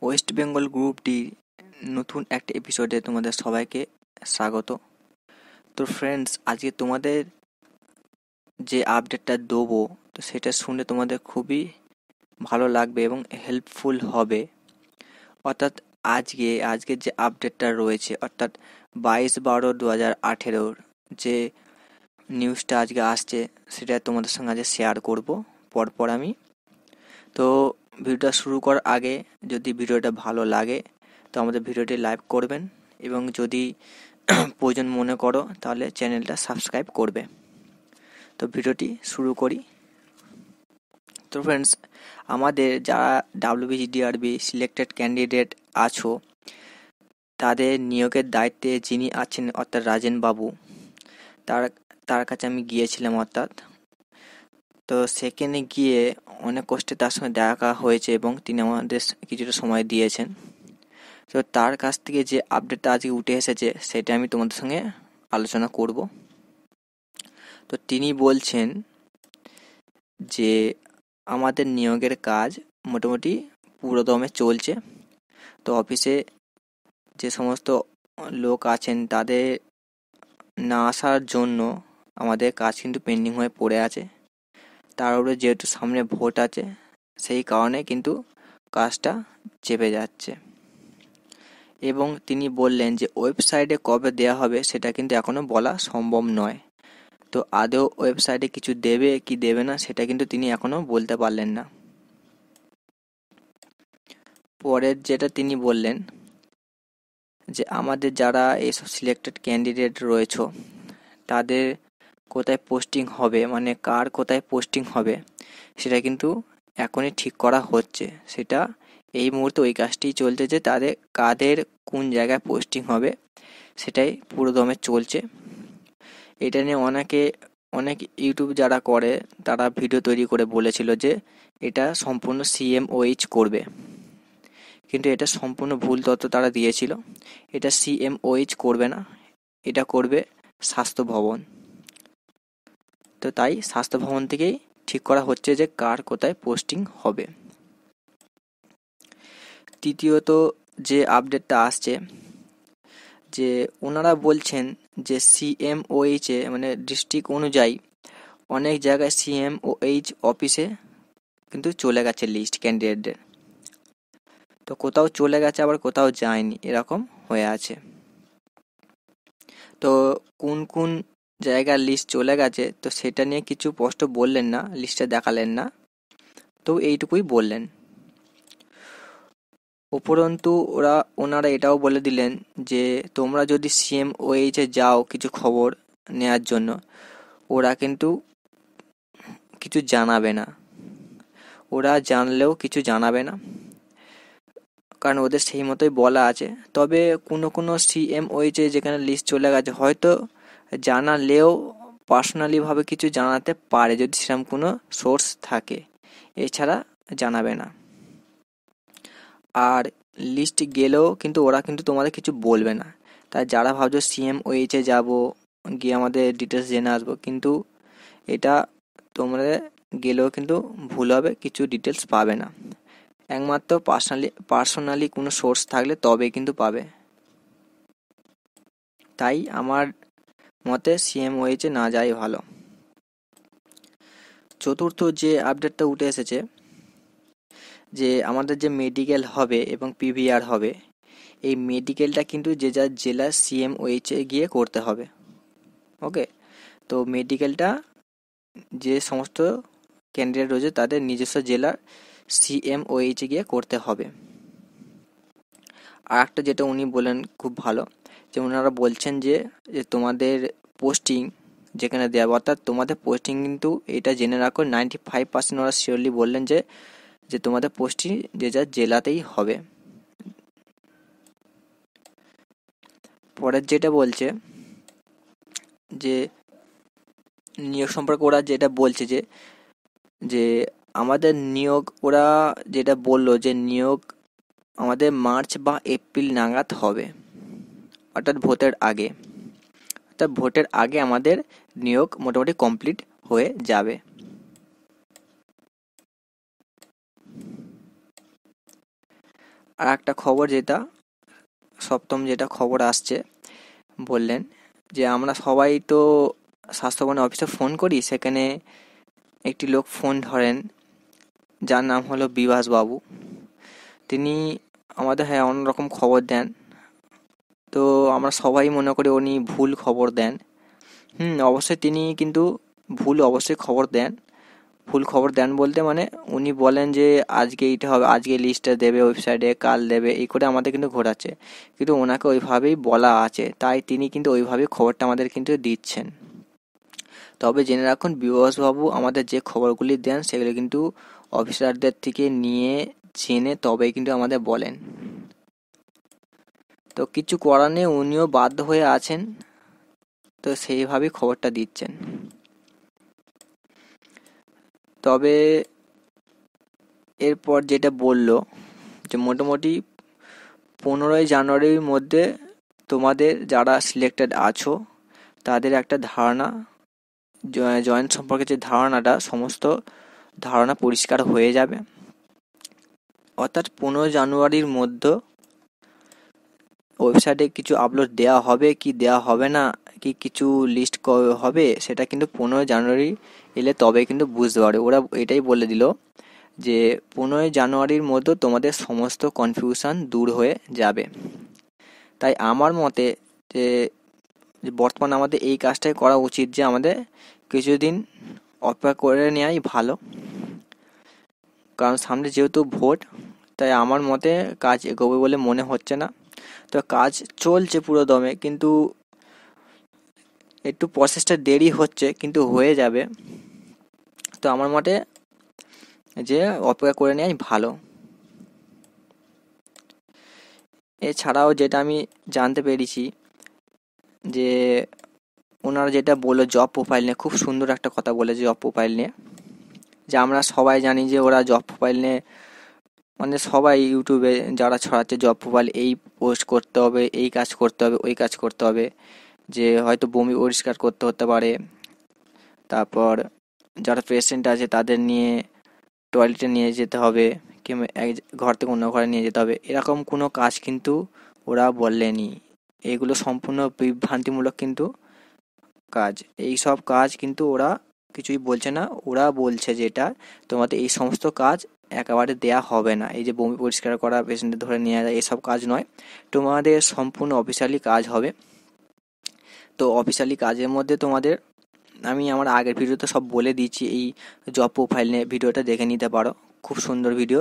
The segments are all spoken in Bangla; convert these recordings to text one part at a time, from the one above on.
ওয়েস্ট বেঙ্গল গ্রুপটির নতুন একটা এপিসোডে তোমাদের সবাইকে স্বাগত। তো ফ্রেন্ডস, আজকে তোমাদের যে আপডেটটা দেবো তো সেটা শুনে তোমাদের খুবই ভালো লাগবে এবং হেল্পফুল হবে। অর্থাৎ আজকের যে আপডেটটা রয়েছে, অর্থাৎ 22/12/2018 যে নিউজটা আজকে আসছে সেটা তোমাদের সঙ্গে আজকে শেয়ার করব পরপর আমি। তো ভিডিওটা শুরু করার আগে যদি ভিডিওটা ভালো লাগে তো আমাদের ভিডিওটি লাইক করবেন এবং যদি প্রয়োজন মনে করো তাহলে চ্যানেলটা সাবস্ক্রাইব করবে। তো ভিডিওটি শুরু করি। তো ফ্রেন্ডস, আমাদের যারা WBCDRB সিলেক্টেড ক্যান্ডিডেট আছো তাদের নিয়োগের দায়িত্বে যিনি আছেন অর্থাৎ রাজেন বাবু, তার তার কাছে আমি গিয়েছিলাম। তো সেখানে গিয়ে অনেক কষ্টে তার সঙ্গে দেখা হয়েছে এবং তিনি আমাদের কিছুটা সময় দিয়েছেন। তো তার কাছ থেকে যে আপডেটটা আজকে উঠে এসেছে সেটা আমি তোমাদের সঙ্গে আলোচনা করব। তো তিনি বলছেন যে আমাদের নিয়োগের কাজ মোটামুটি পুরোদমে চলছে। তো অফিসে যে সমস্ত লোক আছেন তাদের না আসার জন্য আমাদের কাজ কিন্তু পেন্ডিং হয়ে পড়ে আছে। তার উপরে যেহেতু সামনে ভোট আছে সেই কারণে কিন্তু কাজটা চেপে যাচ্ছে। এবং তিনি বললেন যে ওয়েবসাইটে কবে দেওয়া হবে সেটা কিন্তু এখনো বলা সম্ভব নয়। তো আদৌ ওয়েবসাইটে কিছু দেবে কি দেবে না সেটা কিন্তু তিনি এখনো বলতে পারলেন না। পরের যেটা তিনি বললেন যে আমাদের যারা এইসব সিলেক্টেড ক্যান্ডিডেট রয়েছে তাদের কোথায় পোস্টিং হবে, মানে কার কোথায় পোস্টিং হবে সেটা কিন্তু এখনই ঠিক করা হচ্ছে। সেটা এই মুহূর্তে ওই কাজটি চলছে যে তাদের কাদের কোন জায়গায় পোস্টিং হবে সেটাই পুরোদমে চলছে। এটা নিয়ে অনেক ইউটিউব যারা করে তারা ভিডিও তৈরি করে বলেছিল যে এটা সম্পূর্ণ CMOH করবে, কিন্তু এটা সম্পূর্ণ ভুল তথ্য তারা দিয়েছিল। এটা CMOH করবে না, এটা করবে স্বাস্থ্য ভবন। তো তাই স্বাস্থ্য ভবন থেকেই ঠিক করা হচ্ছে যে কার কোথায় পোস্টিং হবে। তৃতীয়ত যে আপডেটটা আসছে যে ওনারা বলছেন যে CMOH মানে ডিস্ট্রিক্ট অনুযায়ী অনেক জায়গায় CMOH অফিসে কিন্তু চলে গেছে লিস্ট ক্যান্ডিডেটদের। তো কোথাও চলে গেছে আবার কোথাও যায়নি, এরকম হয়ে আছে। তো কোন কোন জায়গার লিস্ট চলে গেছে তো সেটা নিয়ে কিছু স্পষ্ট বললেন না, লিস্টে দেখালেন না। তো এইটুকুই বললেন। উপরন্তু ওনারা এটাও বলে দিলেন যে তোমরা যদি CMOH যাও কিছু খবর নেয়ার জন্য, ওরা কিন্তু কিছু জানাবে না, ওরা জানলেও কিছু জানাবে না, কারণ ওদের সেই মতোই বলা আছে। তবে কোনো CMOH যেখানে লিস্ট চলে গেছে হয়তো জানালেও পার্সোনালিভাবে কিছু জানাতে পারে যদি সেরকম কোনো সোর্স থাকে, এছাড়া জানাবে না। আর লিস্ট গেলেও কিন্তু ওরা কিন্তু তোমাদের কিছু বলবে না। তাই যারা ভাবছো CMOH যাবো, গিয়ে আমাদের ডিটেলস জেনে আসবো, কিন্তু এটা তোমরা গেলেও কিন্তু ভুল হবে, কিছু ডিটেলস পাবে না। একমাত্র পার্সোনালি কোনো সোর্স থাকলে তবেই কিন্তু পাবে। তাই আমার মতে CMOH না যাই ভালো। চতুর্থ যে আপডেটটা উঠে এসেছে যে আমাদের যে মেডিকেল হবে এবং PVR হবে, এই মেডিকেলটা কিন্তু যে যার জেলার CMOH গিয়ে করতে হবে। ওকে, তো মেডিকেলটা যে সমস্ত ক্যান্ডিডেট রয়েছে তাদের নিজস্ব জেলার CMOH গিয়ে করতে হবে। আর একটা যেটা উনি বলেন খুব ভালো, যে ওনারা বলছেন যে তোমাদের পোস্টিং যেখানে দেওয়া, অর্থাৎ তোমাদের পোস্টিং কিন্তু এটা জেনে রাখো 95% ওরা শিওরলি বললেন যে যে তোমাদের পোস্টিং যে যার জেলাতেই হবে। পরের যেটা বলছে যে নিয়োগ সম্পর্কে ওরা যেটা বলছে যে যে আমাদের নিয়োগ, ওরা যেটা বললো যে নিয়োগ আমাদের মার্চ বা এপ্রিল নাগাদ হবে, অর্থাৎ ভোটের আগে আমাদের নিয়োগ মোটামুটি কমপ্লিট হয়ে যাবে। আর একটা খবর যেটা সপ্তম যেটা খবর আসছে, বললেন যে আমরা সবাই তো স্বাস্থ্যবান অফিসে ফোন করি, সেখানে একটি লোক ফোন ধরেন যার নাম হলো বিভাস বাবু। তিনি আমাদের হ্যাঁ অন্যরকম খবর দেন। তো আমরা সবাই মনে করি উনি ভুল খবর দেন। অবশ্যই তিনি কিন্তু অবশ্যই খবর দেন। ভুল খবর দেন বলতে মানে উনি বলেন যে আজকে এইটা হবে, আজকে লিস্টটা দেবে ওয়েবসাইটে, কাল দেবে, এই করে আমাদের কিন্তু ঘোরাচ্ছে। কিন্তু ওনাকে ওইভাবেই বলা আছে, তাই তিনি কিন্তু ওইভাবেই খবরটা আমাদের কিন্তু দিচ্ছেন। তবে জেনে রাখুন, বিভাসবাবু আমাদের যে খবরগুলি দেন সেগুলো কিন্তু অফিসারদের থেকে নিয়ে জেনে তবেই কিন্তু আমাদের বলেন। তো কিছু করার নেই, উনিও বাধ্য হয়ে আছেন, তো সেইভাবেই খবরটা দিচ্ছেন। তবে এরপর যেটা বললো যে মোটামুটি 15ই জানুয়ারির মধ্যে তোমাদের যারা সিলেক্টেড আছো তাদের একটা ধারণা, জয়েন্ট সম্পর্কে যে ধারণাটা, সমস্ত ধারণা পরিষ্কার হয়ে যাবে। অর্থাৎ 15ই জানুয়ারির মধ্যে ওয়েবসাইটে কিছু আপলোড দেওয়া হবে কি দেওয়া হবে না, কি কিছু লিস্ট হবে, সেটা কিন্তু 15ই জানুয়ারি এলে তবে কিন্তু বুঝতে পারবে। ওরা এটাই বলে দিল যে 15ই জানুয়ারির মধ্যে তোমাদের সমস্ত কনফিউশন দূর হয়ে যাবে। তাই আমার মতে যে বর্তমানে আমাদের এই কাজটাই করা উচিত, যে আমাদের কিছুদিন অপেক্ষা করে নেওয়াই ভালো। কারণ সামনে যেহেতু ভোট, তাই আমার মতে কাজ এগোবে বলে মনে হচ্ছে না। তো কাজ চলছে পুরো দমে, কিন্তু একটু প্রসেসটা দেরি হচ্ছে, কিন্তু হয়ে যাবে। তো আমার মতে যে অপেক্ষা করে নেওয়াই ভালো। এছাড়াও যেটা আমি জানতে পেরেছি যে ওনারা যেটা বললো জব প্রোফাইল নিয়ে, খুব সুন্দর একটা কথা বলেছে জব প্রোফাইল নিয়ে। যে আমরা সবাই জানি যে ওরা জব প্রোফাইল নিয়ে, মানে সবাই ইউটিউবে যারা ছড়াচ্ছে জব প্রোফাইল, এই পোস্ট করতে হবে, এই কাজ করতে হবে, ওই কাজ করতে হবে, যে হয়তো বমি পরিষ্কার করতে হতে পারে, তারপর যারা পেশেন্ট আছে তাদের নিয়ে টয়লেটে নিয়ে যেতে হবে, কিংবা এক ঘর থেকে অন্য ঘরে নিয়ে যেতে হবে, এরকম কোনো কাজ কিন্তু ওরা বললেনি। এগুলো সম্পূর্ণ বিভ্রান্তিমূলক কিন্তু কাজ। এই সব কাজ কিন্তু ওরা কিছুই বলছে না। ওরা বলছে যেটা তোমাদের এই সমস্ত কাজ একেবারে দেয়া হবে না। এই যে বমি পরিষ্কার করা, পেশেন্টদের ধরে নিয়ে যাওয়া, এসব কাজ নয়, তোমাদের সম্পূর্ণ অফিসিয়ালি কাজ হবে। তো অফিসিয়ালি কাজের মধ্যে তোমাদের, আমি আমার আগের ভিডিওতে সব বলে দিচ্ছি, এই জব প্রোফাইল নিয়ে ভিডিওটা দেখে নিতে পারো, খুব সুন্দর ভিডিও।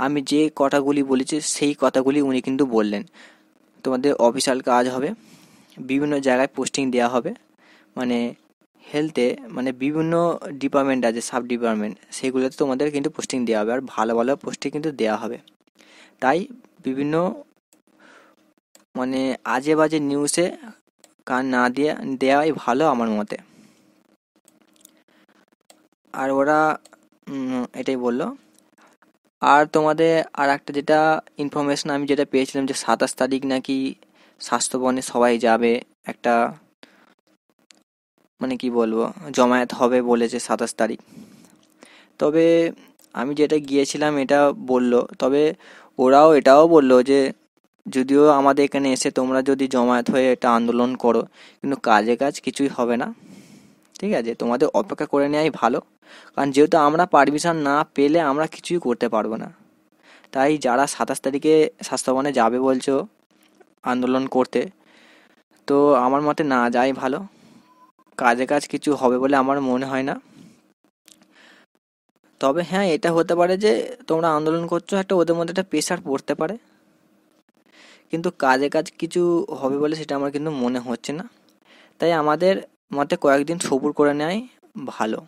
আমি যে কথাগুলি বলেছি সেই কথাগুলি উনি কিন্তু বললেন। তোমাদের অফিসিয়াল কাজ হবে, বিভিন্ন জায়গায় পোস্টিং দেওয়া হবে, মানে হেলথে, মানে বিভিন্ন ডিপার্টমেন্ট আছে, সাব ডিপার্টমেন্ট, সেগুলোতে তোমাদের কিন্তু পোস্টিং দেওয়া হবে, আর ভালো ভালো পোস্টিং কিন্তু দেওয়া হবে। তাই বিভিন্ন মানে আজে বাজে নিউজে কান না দেওয়াই ভালো আমার মতে। আর ওরা এটাই বললো। আর তোমাদের আর একটা যেটা ইনফরমেশন আমি যেটা পেয়েছিলাম, যে 27 তারিখ নাকি স্বাস্থ্যবনে সবাই যাবে, একটা মানে কি বলবো, জমায়েত হবে বলেছে 27 তারিখ। তবে আমি যেটা গিয়েছিলাম এটা বললো, তবে ওরাও এটাও বললো যে যদিও আমাদের এখানে এসে তোমরা যদি জমায়েত হয়ে এটা আন্দোলন করো, কিন্তু কাজে কাজ কিছুই হবে না। ঠিক আছে, তোমাদের অপেক্ষা করে নেওয়াই ভালো। কারণ যেহেতু আমরা পারমিশন না পেলে আমরা কিছুই করতে পারবো না। তাই যারা 27 তারিখে স্বাস্থ্যভবনে যাবে বলছো আন্দোলন করতে, তো আমার মতে না যাই ভালো। কাজে কাজ কিছু হবে বলে আমার মনে হয় না। তবে হ্যাঁ, এটা হতে পারে যে তোমরা আন্দোলন করছো, একটা ওদের মধ্যে একটা প্রেশার পড়তে পারে, কিন্তু কাজে কাজ কিছু হবে বলে সেটা আমার কিন্তু মনে হচ্ছে না। তাই আমাদের মতে কয়েকদিন সবুর করে নেওয়াই ভালো,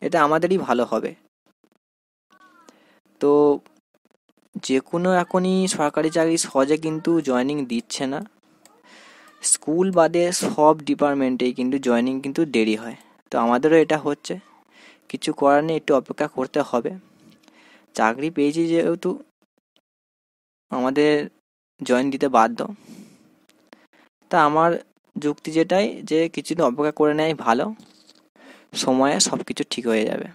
এটা আমাদেরই ভালো হবে। তো যে কোনো এখনই সরকারি চাকরি সহজে কিন্তু জয়েনিং দিচ্ছে না। স্কুল বাদে সব ডিপার্টমেন্টেই কিন্তু জয়েনিং কিন্তু দেরি হয়। তো আমাদেরও এটা হচ্ছে, কিছু করার নেই, একটু অপেক্ষা করতে হবে। চাকরি পেয়েছি যেহেতু আমাদের জয়েন দিতে বাধ্য। তা আমার যুক্তি যেটাই, যে কিছুদিন অপেক্ষা করে নেয় ভালো, সময়ে সব কিছু ঠিক হয়ে যাবে।